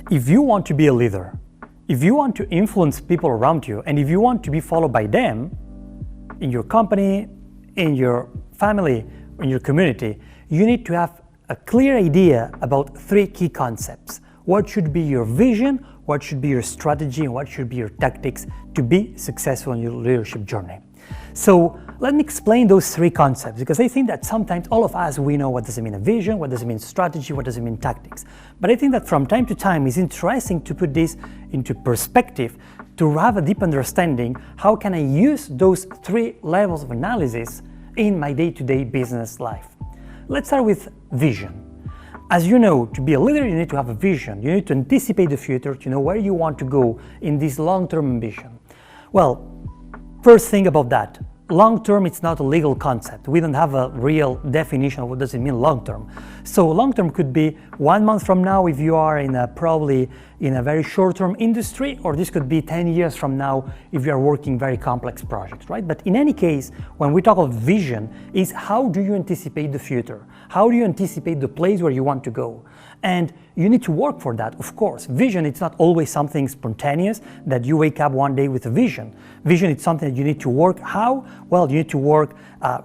If you want to be a leader, if you want to influence people around you, and if you want to be followed by them in your company, in your family, in your community, you need to have a clear idea about three key concepts. What should be your vision, what should be your strategy, and what should be your tactics to be successful in your leadership journey. So let me explain those three concepts, because I think that sometimes all of us, we know what does it mean a vision, what does it mean strategy, what does it mean tactics. But I think that from time to time it's interesting to put this into perspective, to have a deep understanding, how can I use those three levels of analysis in my day-to-day business life. Let's start with vision. As you know, to be a leader, you need to have a vision. You need to anticipate the future, to know where you want to go in this long-term ambition. Well, first thing about that, long-term, it's not a legal concept. We don't have a real definition of what does it mean long-term. So long-term could be 1 month from now if you are probably in a very short-term industry, or this could be 10 years from now if you are working very complex projects, right? But in any case, when we talk about vision, is how do you anticipate the future? How do you anticipate the place where you want to go? And you need to work for that, of course. Vision, it's not always something spontaneous that you wake up one day with a vision. Vision, it's something that you need to work. How? Well, you need to work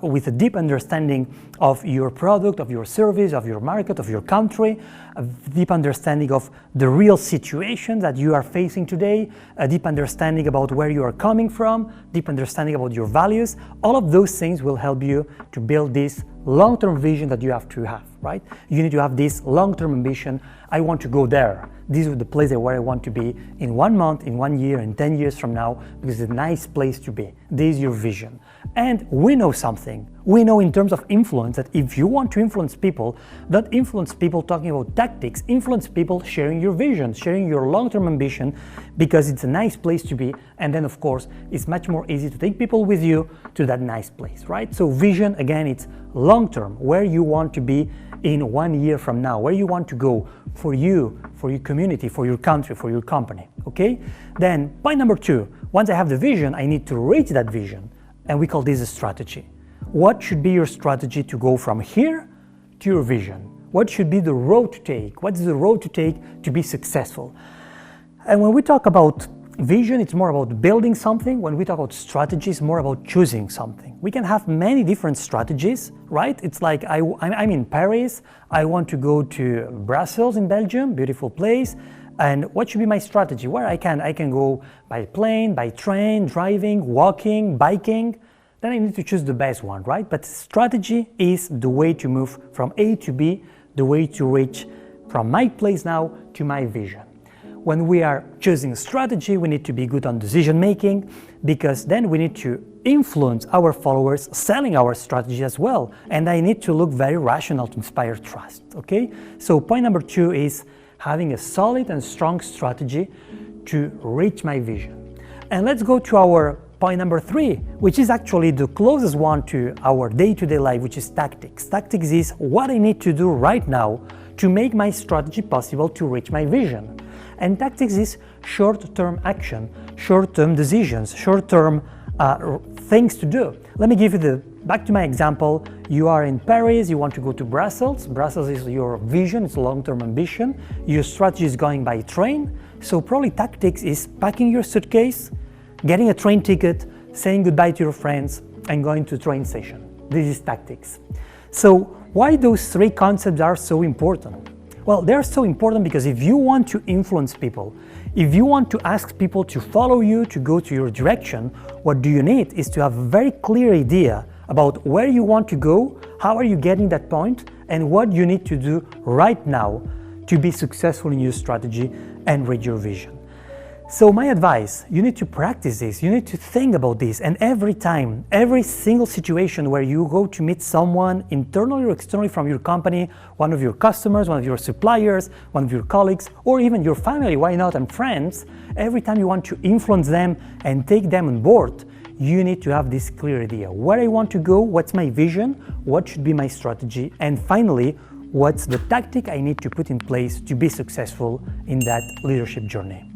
with a deep understanding of your product, of your service, of your market, of your country, a deep understanding of the real situation that you are facing today, a deep understanding about where you are coming from, deep understanding about your values. All of those things will help you to build this long-term vision that you have to have, right? You need to have this long-term ambition. I want to go there. This is the place where I want to be in 1 month, in 1 year, in 10 years from now, because it's a nice place to be. This is your vision. And we know something. We know in terms of influence that if you want to influence people, don't influence people talking about tactics, influence people sharing your vision, sharing your long-term ambition, because it's a nice place to be. And then of course, it's much more easy to take people with you to that nice place, right? So vision, again, it's long-term, where you want to be in 1 year from now, where you want to go for you, for your community, for your country, for your company, okay? Then point number 2, once I have the vision, I need to reach that vision, and we call this a strategy. What should be your strategy to go from here to your vision? What should be the road to take? What's the road to take to be successful? And when we talk about vision, it's more about building something. When we talk about strategy, it's more about choosing something. We can have many different strategies, right? It's like I'm in Paris, I want to go to Brussels in Belgium, beautiful place. And what should be my strategy? Where I can go by plane, by train, driving, walking, biking. Then I need to choose the best one, right? But strategy is the way to move from A to B, the way to reach from my place now to my vision. When we are choosing a strategy, we need to be good on decision making, because then we need to influence our followers selling our strategy as well. And I need to look very rational to inspire trust, okay? So point number 2 is having a solid and strong strategy to reach my vision. And let's go to our point number 3, which is actually the closest one to our day-to-day life, which is tactics. Tactics is what I need to do right now to make my strategy possible to reach my vision. And tactics is short-term action, short-term decisions, short-term things to do. Let me give you back to my example. You are in Paris, you want to go to Brussels. Brussels is your vision, it's a long-term ambition. Your strategy is going by train. So probably tactics is packing your suitcase, getting a train ticket, saying goodbye to your friends, and going to the train station. This is tactics. So why those 3 concepts are so important? Well, they're so important because if you want to influence people, if you want to ask people to follow you, to go to your direction, what do you need is to have a very clear idea about where you want to go, how are you getting that point, and what you need to do right now to be successful in your strategy and reach your vision. So my advice, you need to practice this, you need to think about this, and every time, every single situation where you go to meet someone internally or externally from your company, one of your customers, one of your suppliers, one of your colleagues, or even your family, why not, and friends, every time you want to influence them and take them on board, you need to have this clear idea. Where I want to go, what's my vision, what should be my strategy, and finally, what's the tactic I need to put in place to be successful in that leadership journey.